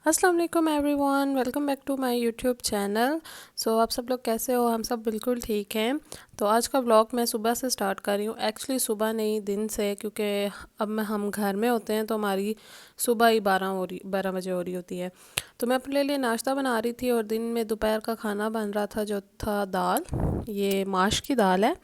अस्सलाम वालेकुम everyone, welcome back to my YouTube channel. आप सब लोग कैसे हो? हम सब बिल्कुल ठीक हैं। तो आज का व्लॉग मैं सुबह से स्टार्ट कर रही हूँ। एक्चुअली सुबह नहीं, दिन से, क्योंकि हम घर में होते हैं तो हमारी सुबह ही 12 बजे हो रही होती है। तो मैं अपने लिए नाश्ता बना रही थी और दिन में दोपहर का खाना बन रहा था, जो था दाल। ये माश की दाल है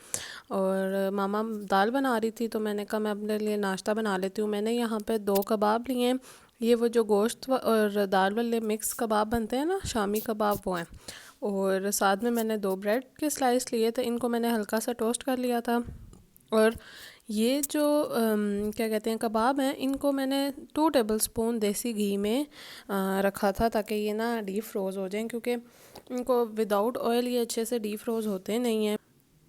और मामा दाल बना रही थी, तो मैंने कहा मैं अपने लिए नाश्ता बना लेती हूँ। मैंने यहाँ पे 2 कबाब लिए हैं। ये वो जो गोश्त और दाल वाले मिक्स कबाब बनते हैं ना, शामी कबाब, वो हैं। और साथ में मैंने 2 ब्रेड के स्लाइस लिए थे, इनको मैंने हल्का सा टोस्ट कर लिया था। और ये जो क्या कहते हैं, कबाब हैं, इनको मैंने 2 टेबल स्पून देसी घी में रखा था, ताकि ये ना डीप फ्रोज़ हो जाएं, क्योंकि इनको विदाउट ऑयल ये अच्छे से डीप फ्रोज़ होते नहीं हैं।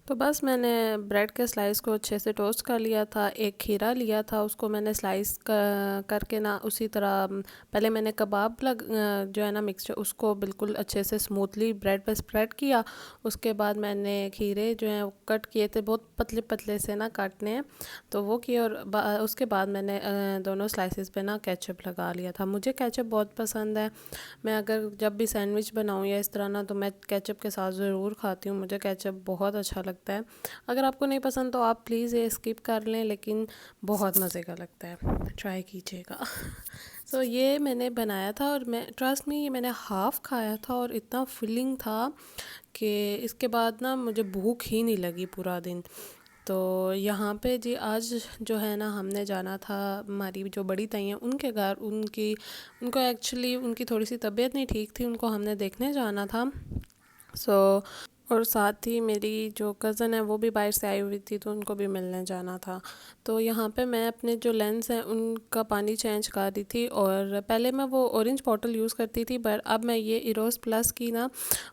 तो बस मैंने ब्रेड के स्लाइस को अच्छे से टोस्ट कर लिया था। एक खीरा लिया था, उसको मैंने स्लाइस करके ना उसी तरह पहले मैंने कबाब जो है ना मिक्सचर, उसको बिल्कुल अच्छे से स्मूथली ब्रेड पे स्प्रेड किया। उसके बाद मैंने खीरे जो हैं वो कट किए थे, बहुत पतले पतले से ना काटने हैं, तो वो किए। और उसके बाद मैंने दोनों स्लाइसेस पे ना केचप लगा लिया था। मुझे केचप बहुत पसंद है। मैं अगर जब भी सैंडविच बनाऊँ या इस तरह ना, तो मैं केचप के साथ ज़रूर खाती हूँ। मुझे केचप बहुत अच्छा लगता है। अगर आपको नहीं पसंद तो आप प्लीज़ ये स्किप कर लें, लेकिन बहुत मज़े का लगता है, ट्राई कीजिएगा। ये मैंने बनाया था और मैं, ट्रस्ट में, ये मैंने हाफ़ खाया था और इतना फिलिंग था कि इसके बाद ना मुझे भूख ही नहीं लगी पूरा दिन। तो यहाँ पे जी आज जो है ना, हमने जाना था हमारी जो बड़ी ताई हैं उनके घर। उनको एक्चुअली उनकी थोड़ी सी तबीयत नहीं ठीक थी, उनको हमने देखने जाना था। सो और साथ ही मेरी जो कज़न है वो भी बाहर से आई हुई थी, तो उनको भी मिलने जाना था। तो यहाँ पे मैं अपने जो लेंस हैं उनका पानी चेंज कर रही थी। और पहले मैं वो ऑरेंज बॉटल यूज़ करती थी, पर अब मैं ये इरोस प्लस की ना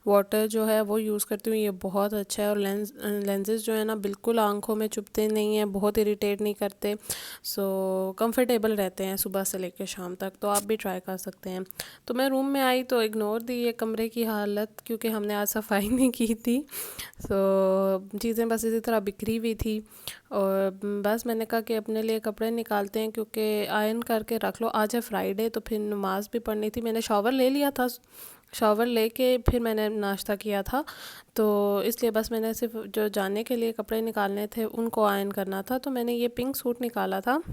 वाटर जो है वो यूज़ करती हूँ। ये बहुत अच्छा है और लेंसेज जो है ना बिल्कुल आंखों में चुभते नहीं हैं, बहुत इरिटेट नहीं करते। कंफर्टेबल रहते हैं सुबह से लेकर शाम तक। तो आप भी ट्राई कर सकते हैं। तो मैं रूम में आई तो इग्नोर दी ये कमरे की हालत, क्योंकि हमने आज सफाई नहीं की थी। चीज़ें बस इसी तरह बिखरी हुई थी। और बस मैंने कहा कि अपने लिए कपड़े निकालते हैं, क्योंकि आयरन करके रख लो। आज है फ्राइडे, तो फिर नमाज़ भी पढ़नी थी। मैंने शॉवर ले लिया था, शॉवर लेके फिर मैंने नाश्ता किया था। तो इसलिए बस मैंने सिर्फ जो जाने के लिए कपड़े निकालने थे उनको आयरन करना था। तो मैंने ये पिंक सूट निकाला था।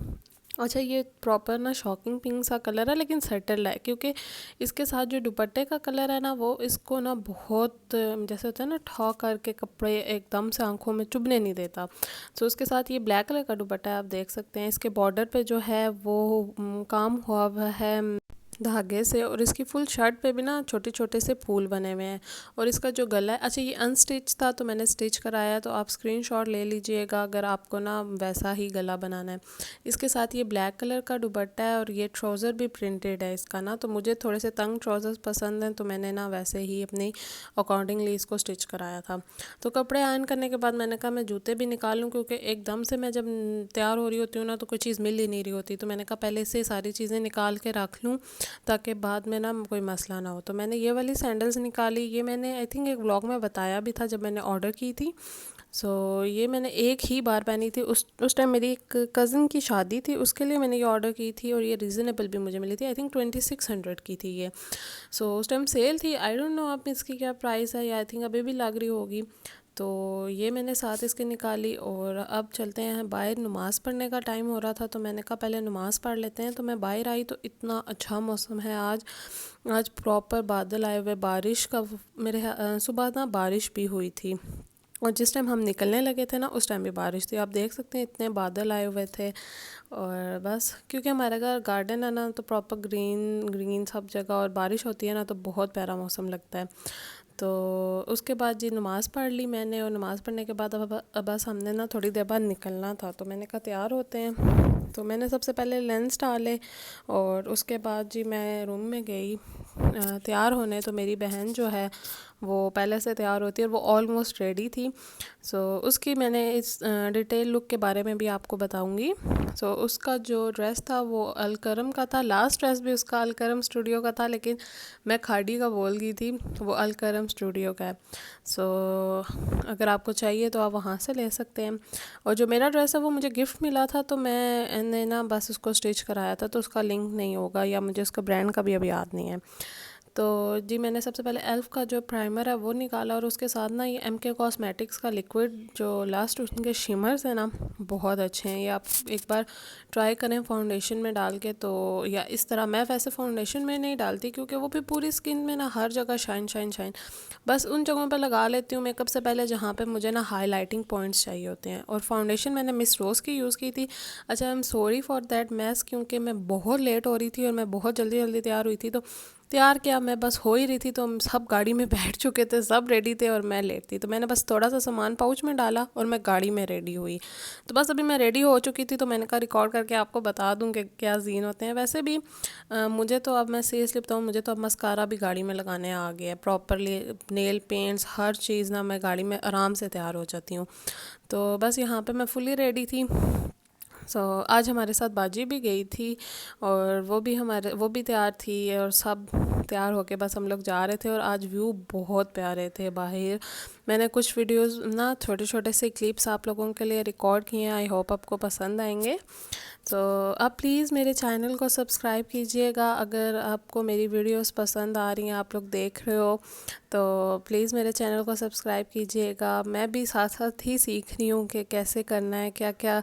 अच्छा, ये प्रॉपर ना शॉकिंग पिंक सा कलर है, लेकिन सेटल है, क्योंकि इसके साथ जो दुपट्टे का कलर है ना, वो इसको ना बहुत, जैसे होता है ना, ठॉ करके कपड़े एकदम से आंखों में चुभने नहीं देता। उसके साथ ये ब्लैक कलर का दुपट्टा है, आप देख सकते हैं। इसके बॉर्डर पे जो है वो काम हुआ हुआ है धागे से, और इसकी फुल शर्ट पे भी ना छोटे छोटे से फूल बने हुए हैं। और इसका जो गला है, अच्छा, ये अनस्टिच था तो मैंने स्टिच कराया, तो आप स्क्रीनशॉट ले लीजिएगा अगर आपको ना वैसा ही गला बनाना है। इसके साथ ये ब्लैक कलर का दुपट्टा है और ये ट्राउज़र भी प्रिंटेड है इसका ना। तो मुझे थोड़े से तंग ट्राउज़र्स पसंद हैं, तो मैंने ना वैसे ही अपनी अकॉर्डिंगली इसको स्टिच कराया था। तो कपड़े आयरन करने के बाद मैंने कहा मैं जूते भी निकाल लूँ, क्योंकि एकदम से मैं जब तैयार हो रही होती हूँ ना, तो कोई चीज़ मिल ही नहीं रही होती। तो मैंने कहा पहले से सारी चीज़ें निकाल के रख लूँ, ताकि बाद में ना कोई मसला ना हो। तो मैंने ये वाली सैंडल्स निकाली। ये मैंने आई थिंक एक व्लॉग में बताया भी था जब मैंने ऑर्डर की थी। ये मैंने एक ही बार पहनी थी। उस टाइम मेरी एक कज़न की शादी थी, उसके लिए मैंने ये ऑर्डर की थी, और ये रीज़नेबल भी मुझे मिली थी। आई थिंक 2600 की थी ये। उस टाइम सेल थी। आई डोंट नो अब इसकी क्या प्राइस है, या आई थिंक अभी भी लग रही होगी। तो ये मैंने साथ इसके निकाली। और अब चलते हैं बाहर, नमाज़ पढ़ने का टाइम हो रहा था, तो मैंने कहा पहले नमाज़ पढ़ लेते हैं। तो मैं बाहर आई तो इतना अच्छा मौसम है आज। आज प्रॉपर बादल आए हुए, बारिश का, सुबह ना बारिश भी हुई थी। और जिस टाइम हम निकलने लगे थे ना, उस टाइम भी बारिश थी। आप देख सकते हैं इतने बादल आए हुए थे। और बस क्योंकि हमारे घर गार्डन है ना, तो प्रॉपर ग्रीन ग्रीन सब जगह, और बारिश होती है ना तो बहुत प्यारा मौसम लगता है। तो उसके बाद जी नमाज़ पढ़ ली मैंने। और नमाज़ पढ़ने के बाद अब बस हमने ना थोड़ी देर बाद निकलना था, तो मैंने कहा तैयार होते हैं। तो मैंने सबसे पहले लेंस डाले और उसके बाद जी मैं रूम में गई। तैयार होने, तो मेरी बहन जो है वो पहले से तैयार होती है और वो ऑलमोस्ट रेडी थी। सो उसकी मैंने इस डिटेल लुक के बारे में भी आपको बताऊंगी। सो उसका जो ड्रेस था वो अलकरम का था, लास्ट ड्रेस भी उसका अलकरम स्टूडियो का था, लेकिन मैं खाड़ी का बोल गई थी, वो अलकरम स्टूडियो का है। सो अगर आपको चाहिए तो आप वहाँ से ले सकते हैं। और जो मेरा ड्रेस है वो मुझे गिफ्ट मिला था, तो मैंने ना बस उसको स्टिच कराया था, तो उसका लिंक नहीं होगा या मुझे उसका ब्रांड का भी अभी याद नहीं है। तो जी मैंने सबसे पहले एल्फ का जो प्राइमर है वो निकाला, और उसके साथ ना ये MK कॉस्मेटिक्स का लिक्विड जो लास्ट उनके शिमर्स हैं ना, बहुत अच्छे हैं। ये आप एक बार ट्राई करें फाउंडेशन में डाल के, तो या इस तरह, मैं वैसे फाउंडेशन में नहीं डालती क्योंकि वो भी पूरी स्किन में ना हर जगह शाइन शाइन शाइन, बस उन जगहों पर लगा लेती हूँ मेकअप से पहले जहाँ पे मुझे ना हाईलाइटिंग पॉइंट्स चाहिए होते हैं। और फाउंडेशन मैंने मिस रोज़ की यूज़ की थी। अच्छा, I am sorry for that mess, क्योंकि मैं बहुत लेट हो रही थी और मैं बहुत जल्दी जल्दी तैयार हुई थी। तो तैयार क्या, मैं बस हो ही रही थी, तो हम सब गाड़ी में बैठ चुके थे, सब रेडी थे और मैं लेट थी, तो मैंने बस थोड़ा सा सामान पाउच में डाला और मैं गाड़ी में रेडी हुई। तो बस अभी मैं रेडी हो चुकी थी, तो मैंने कहा रिकॉर्ड करके आपको बता दूं कि क्या सीन होते हैं। वैसे भी मुझे तो अब, मैं सीरियसली बताऊँ, मुझे तो अब मस्कारा भी गाड़ी में लगाने आ गया है प्रॉपरली, नेल पेंट्स हर चीज़ ना मैं गाड़ी में आराम से तैयार हो जाती हूँ। तो बस यहाँ पे मैं फुली रेडी थी। आज हमारे साथ बाजी भी गई थी और वो भी तैयार थी, और सब तैयार होके बस हम लोग जा रहे थे। और आज व्यू बहुत प्यारे थे बाहर। मैंने कुछ वीडियोस ना, छोटे छोटे से क्लिप्स आप लोगों के लिए रिकॉर्ड किए हैं, आई होप आपको पसंद आएंगे। तो आप प्लीज़ मेरे चैनल को सब्सक्राइब कीजिएगा, अगर आपको मेरी वीडियोस पसंद आ रही हैं, आप लोग देख रहे हो, तो प्लीज़ मेरे चैनल को सब्सक्राइब कीजिएगा। मैं भी साथ साथ ही सीख रही हूँ कि कैसे करना है, क्या क्या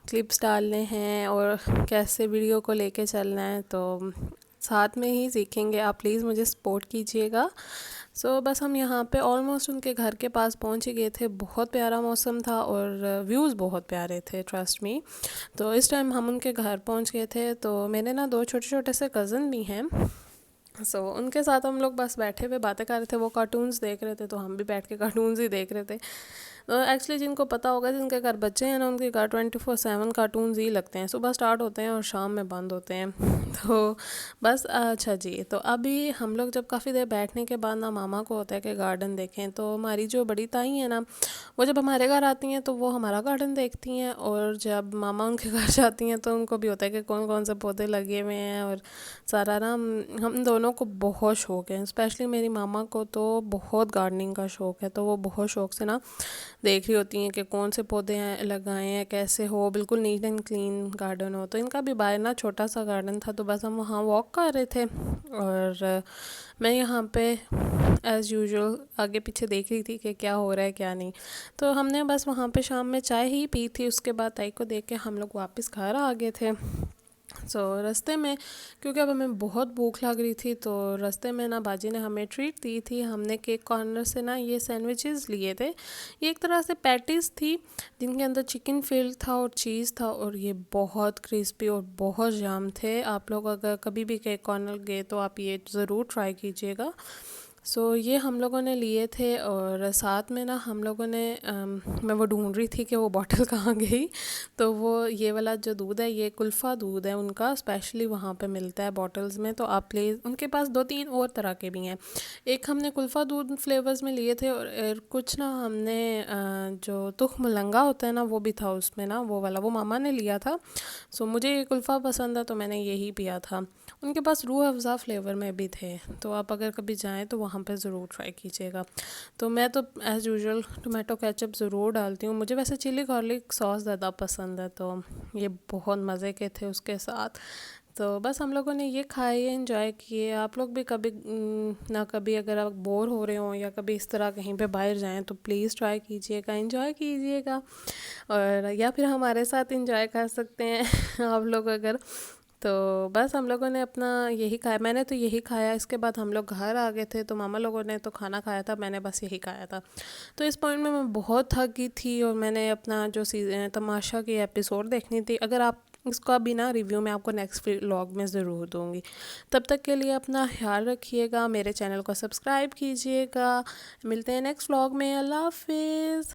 क्लिप्स डालने हैं और कैसे वीडियो को लेके चलना है, तो साथ में ही सीखेंगे। आप प्लीज़ मुझे सपोर्ट कीजिएगा। बस हम यहाँ पे ऑलमोस्ट उनके घर के पास पहुँच ही गए थे। बहुत प्यारा मौसम था और व्यूज़ बहुत प्यारे थे, ट्रस्ट मी। तो इस टाइम हम उनके घर पहुँच गए थे। तो मैंने ना 2 छोटे छोटे से कज़न भी हैं, उनके साथ हम लोग बस बैठे हुए बातें कर रहे थे। वो कार्टून्स देख रहे थे, तो हम भी बैठ के कार्टून्स ही देख रहे थे। एक्चुअली जिनको पता होगा, जिनके घर बच्चे हैं ना, उनके घर 24/7 कार्टून्स ही लगते हैं। सुबह स्टार्ट होते हैं और शाम में बंद होते हैं। तो बस अच्छा जी, तो अभी हम लोग जब काफ़ी देर बैठने के बाद ना, मामा को होता है कि गार्डन देखें। तो हमारी जो बड़ी ताई है ना, वो जब हमारे घर आती हैं तो वो हमारा गार्डन देखती हैं, और जब मामा उनके घर जाती हैं तो उनको भी होता है कि कौन कौन से पौधे लगे हुए हैं। और सारा ना, हम दोनों को बहुत शौक है, स्पेशली मेरी मामा को तो बहुत गार्डनिंग का शौक़ है। तो वो बहुत शौक से ना देख रही होती हैं कि कौन से पौधे हैं लगाए हैं, कैसे हो, बिल्कुल नीट एंड क्लीन गार्डन हो। तो इनका भी बाहर ना छोटा सा गार्डन था, तो बस हम वहाँ वॉक कर रहे थे, और मैं यहाँ पे एज़ यूजुअल आगे पीछे देख रही थी कि क्या हो रहा है क्या नहीं। तो हमने बस वहाँ पे शाम में चाय ही पी थी। उसके बाद ताई को देख के हम लोग वापस घर आ गए थे। रास्ते में, क्योंकि अब हमें बहुत भूख लग रही थी, तो रास्ते में ना बाजी ने हमें ट्रीट दी थी। हमने केक कॉर्नर से ना ये सैंडविचेस लिए थे। ये एक तरह से पैटीज़ थी जिनके अंदर चिकन फिल था और चीज़ था, और ये बहुत क्रिस्पी और बहुत जाम थे। आप लोग अगर कभी भी केक कॉर्नर गए तो आप ये ज़रूर ट्राई कीजिएगा। ये हम लोगों ने लिए थे, और साथ में ना हम लोगों ने मैं वो ढूंढ रही थी कि वो बॉटल कहाँ गई। तो वो ये वाला जो दूध है, ये कुल्फ़ा दूध है उनका, स्पेशली वहाँ पे मिलता है बॉटल्स में। तो आप प्लीज़, उनके पास 2-3 और तरह के भी हैं। एक हमने कुल्फ़ा दूध फ्लेवर्स में लिए थे, और कुछ ना हमने जो तुख मलंगा होता है ना, वो भी था उसमें ना, वो वाला वो मामा ने लिया था। मुझे ये कुल्फ़ा पसंद है, तो मैंने यही पिया था। उनके पास रूह अफ़ज़ा फ्लेवर में भी थे, तो आप अगर कभी जाएँ तो वहाँ पे ज़रूर ट्राई कीजिएगा। तो मैं तो एज़ यूजुअल टोमेटो केचप ज़रूर डालती हूँ। मुझे वैसे चिली गार्लिक सॉस ज़्यादा पसंद है, तो ये बहुत मज़े के थे उसके साथ। तो बस हम लोगों ने ये खाए, एंजॉय किए। आप लोग भी कभी ना कभी अगर आप बोर हो रहे हो या कभी इस तरह कहीं पे बाहर जाएं, तो प्लीज़ ट्राई कीजिएगा, एंजॉय कीजिएगा, और या फिर हमारे साथ एंजॉय कर सकते हैं आप लोग अगर। तो बस हम लोगों ने अपना यही खाया, मैंने तो यही खाया। इसके बाद हम लोग घर आ गए थे, तो मामा लोगों ने तो खाना खाया था, मैंने बस यही खाया था। तो इस पॉइंट में मैं बहुत थक गई थी, और मैंने अपना जो तमाशा की एपिसोड देखनी थी। अगर आप इसका भी ना रिव्यू मैं आपको नेक्स्ट व्लॉग में ज़रूर दूँगी। तब तक के लिए अपना ख्याल रखिएगा, मेरे चैनल को सब्सक्राइब कीजिएगा। मिलते हैं नेक्स्ट व्लॉग में। अल्लाह हाफिज़।